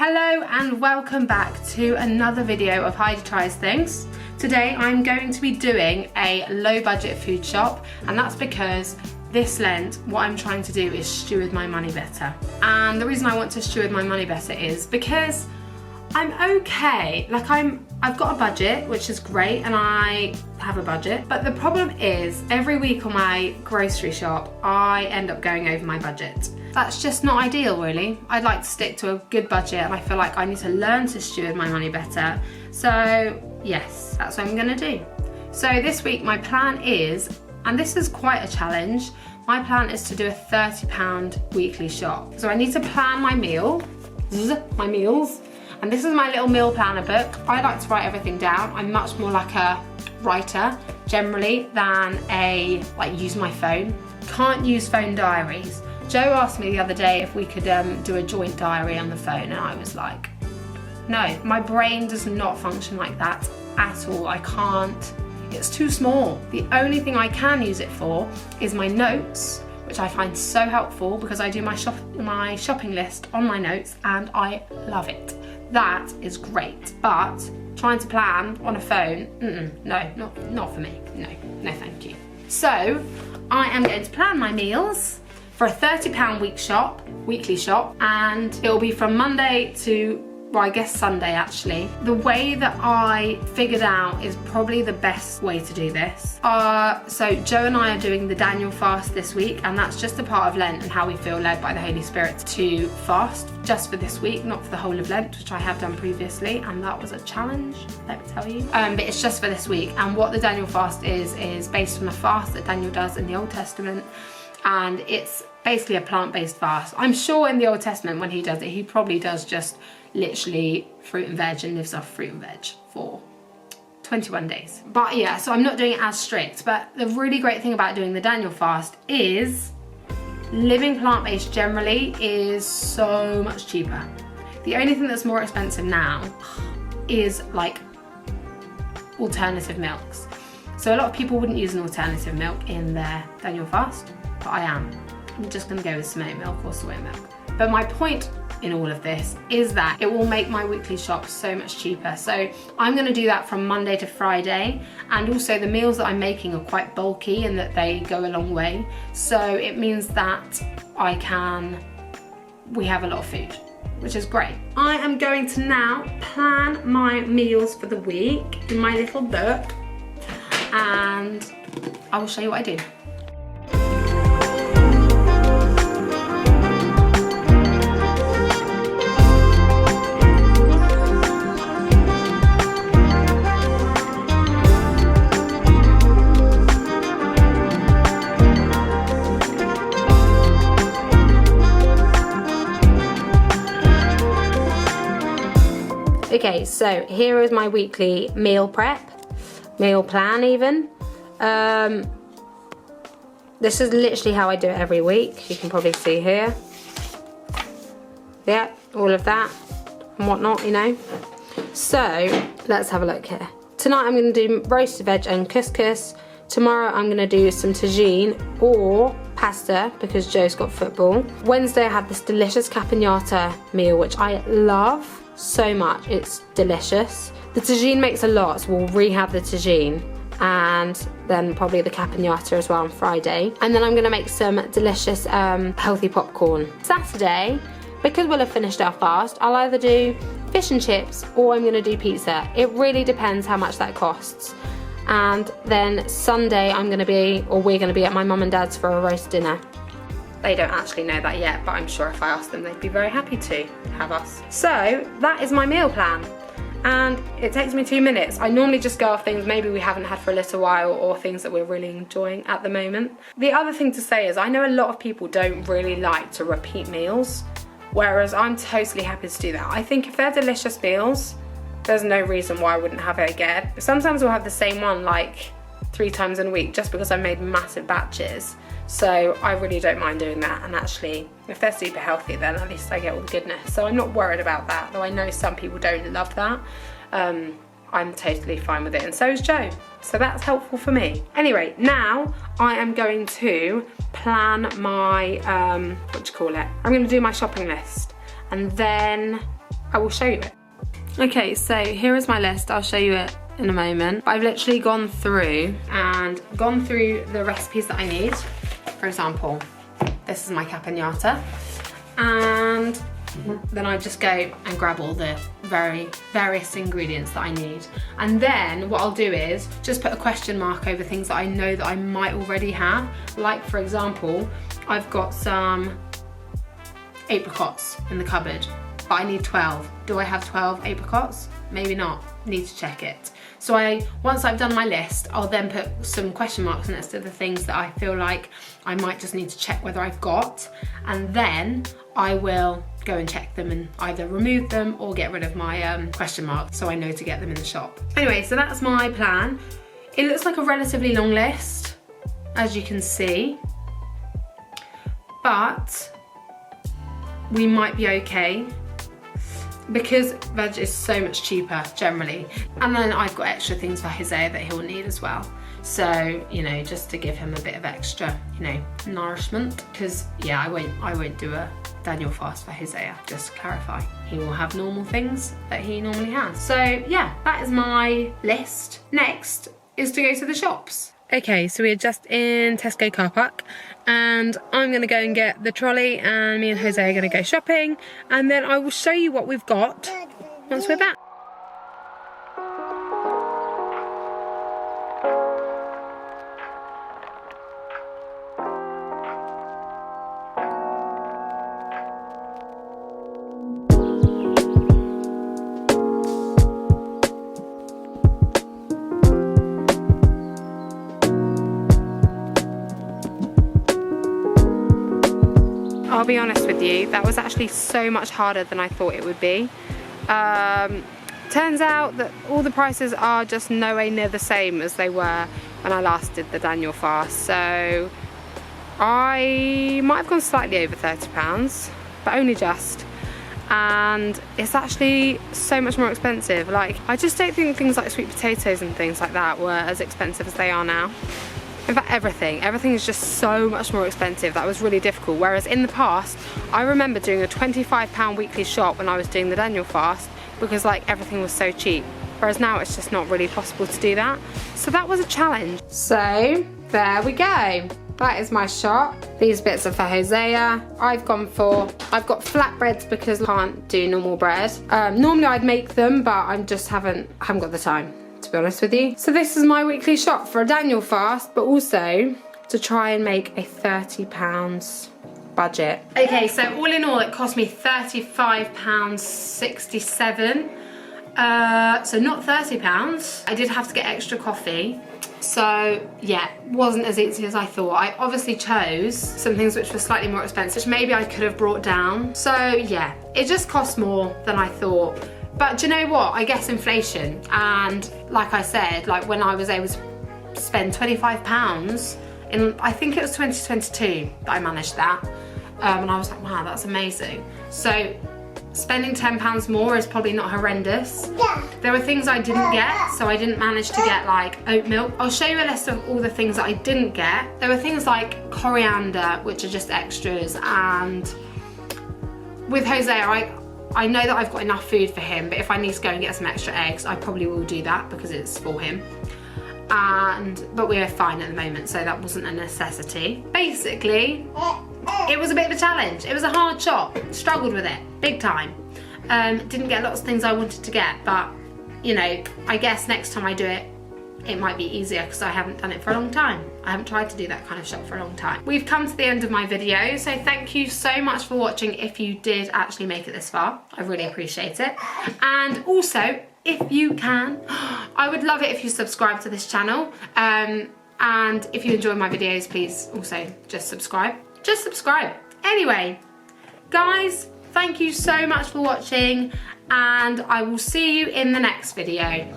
Hello and welcome back to another video of Heidi Tries Things. Today I'm going to be doing a low budget food shop, and that's because this Lent what I'm trying to do is steward my money better. And the reason I want to steward my money better is because I'm okay. I've got a budget, which is great, and I have a budget. But the problem is every week on my grocery shop, I end up going over my budget. That's just not ideal, really. I'd like to stick to a good budget, and I feel like I need to learn to steward my money better. So yes, that's what I'm gonna do. So this week my plan is, and this is quite a challenge, my plan is to do a £30 weekly shop. So I need to plan my meals, and this is my little meal planner book. I like to write everything down. I'm much more like a writer generally than use my phone. Can't use phone diaries. Joe asked me the other day if we could do a joint diary on the phone, and I was like, no, my brain does not function like that at all. I can't, it's too small. The only thing I can use it for is my notes, which I find so helpful because I do my shopping list on my notes and I love it. That is great, but trying to plan on a phone, no, not for me. No, thank you. So I am going to plan my meals for a £30 weekly shop, and it'll be from Monday to, well, I guess Sunday actually. The way that I figured out is probably the best way to do this. So Joe and I are doing the Daniel fast this week, and that's just a part of Lent and how we feel led by the Holy Spirit to fast just for this week, not for the whole of Lent, which I have done previously, and that was a challenge, let me tell you. But it's just for this week, and what the Daniel fast is based on a fast that Daniel does in the Old Testament, and it's basically a plant-based fast. I'm sure in the Old Testament when he does it, he probably does just literally fruit and veg and lives off fruit and veg for 21 days. But yeah, so I'm not doing it as strict, but the really great thing about doing the Daniel fast is living plant-based generally is so much cheaper. The only thing that's more expensive now is like alternative milks. So a lot of people wouldn't use an alternative milk in their Daniel fast, but I am. I'm just gonna go with some oat milk or soy milk. But my point in all of this is that it will make my weekly shop so much cheaper. So I'm gonna do that from Monday to Friday, and also the meals that I'm making are quite bulky and that they go a long way. So it means that we have a lot of food, which is great. I am going to now plan my meals for the week in my little book, and I will show you what I do. Okay, so here is my weekly meal plan even. This is literally how I do it every week. You can probably see here. Yeah, all of that and whatnot, you know. So let's have a look here. Tonight I'm gonna do roasted veg and couscous. Tomorrow I'm gonna do some tagine or pasta because Joe's got football. Wednesday I have this delicious capignata meal, which I love so much. It's delicious. The tagine makes a lot, so we'll rehab the tagine, and then probably the capignata as well on Friday. And then I'm gonna make some delicious healthy popcorn. Saturday, because we'll have finished our fast, I'll either do fish and chips or I'm gonna do pizza. It really depends how much that costs. And then Sunday we're gonna be at my mum and dad's for a roast dinner. They don't actually know that yet, but I'm sure if I asked them, they'd be very happy to have us. So that is my meal plan, and it takes me 2 minutes. I normally just go off things maybe we haven't had for a little while, or things that we're really enjoying at the moment. The other thing to say is I know a lot of people don't really like to repeat meals, whereas I'm totally happy to do that. I think if they're delicious meals, there's no reason why I wouldn't have it again. Sometimes we'll have the same one like 3 times in a week just because I made massive batches. So I really don't mind doing that, and actually if they're super healthy then at least I get all the goodness. So I'm not worried about that, though I know some people don't love that. I'm totally fine with it, and so is Joe. So that's helpful for me. Anyway, now I am going to plan my, I'm going to do my shopping list. And then I will show you it. Okay, so here is my list. I'll show you it in a moment. I've literally gone through the recipes that I need. For example, this is my caponata, and then I just go and grab all the various ingredients that I need. And then what I'll do is just put a question mark over things that I know that I might already have. Like, for example, I've got some apricots in the cupboard, but I need 12. Do I have 12 apricots? Maybe not, need to check it. So once I've done my list, I'll then put some question marks next to the things that I feel like I might just need to check whether I've got, and then I will go and check them and either remove them or get rid of my question marks so I know to get them in the shop. Anyway, so that's my plan. It looks like a relatively long list, as you can see, but we might be okay because veg is so much cheaper generally. And then I've got extra things for Hosea that he'll need as well. So, you know, just to give him a bit of extra, you know, nourishment. Because yeah, I won't do a Daniel fast for Hosea, just to clarify. He will have normal things that he normally has. So yeah, that is my list. Next is to go to the shops. Okay, so we're just in Tesco car park, and I'm gonna go and get the trolley, and me and Jose are gonna go shopping, and then I will show you what we've got once we're back. I'll be honest with you, that was actually so much harder than I thought it would be. Turns out that all the prices are just nowhere near the same as they were when I last did the Daniel fast. So I might have gone slightly over £30, but only just. And it's actually so much more expensive. Like, I just don't think things like sweet potatoes and things like that were as expensive as they are now. In fact, everything is just so much more expensive. That was really difficult. Whereas in the past, I remember doing a £25 weekly shop when I was doing the Daniel fast, because like everything was so cheap. Whereas now it's just not really possible to do that. So that was a challenge. So there we go. That is my shop. These bits are for Hosea. I've got flatbreads because I can't do normal bread. Normally I'd make them, but I just haven't got the time, to be honest with you. So this is my weekly shop for a Daniel fast, but also to try and make a £30 budget. Okay, so all in all it cost me £35.67. So not £30. I did have to get extra coffee. So yeah, wasn't as easy as I thought. I obviously chose some things which were slightly more expensive, which maybe I could have brought down. So yeah, it just cost more than I thought. But do you know what? I guess inflation, and like I said, like when I was able to spend £25 in, I think it was 2022 that I managed that, and I was like, wow, that's amazing. So spending £10 more is probably not horrendous. Yeah. There were things I didn't get, so I didn't manage to get like oat milk. I'll show you a list of all the things that I didn't get. There were things like coriander, which are just extras, and with Hosea, I know that I've got enough food for him, but if I need to go and get some extra eggs, I probably will do that because it's for him. But we're fine at the moment, so that wasn't a necessity. Basically, it was a bit of a challenge. It was a hard shop, struggled with it, big time. Didn't get lots of things I wanted to get, but you know, I guess next time I do it, it might be easier because I haven't done it for a long time. I haven't tried to do that kind of shop for a long time. We've come to the end of my video, so thank you so much for watching if you did actually make it this far. I really appreciate it. And also, if you can, I would love it if you subscribe to this channel. And if you enjoy my videos, please also just subscribe. Just subscribe. Anyway, guys, thank you so much for watching, and I will see you in the next video.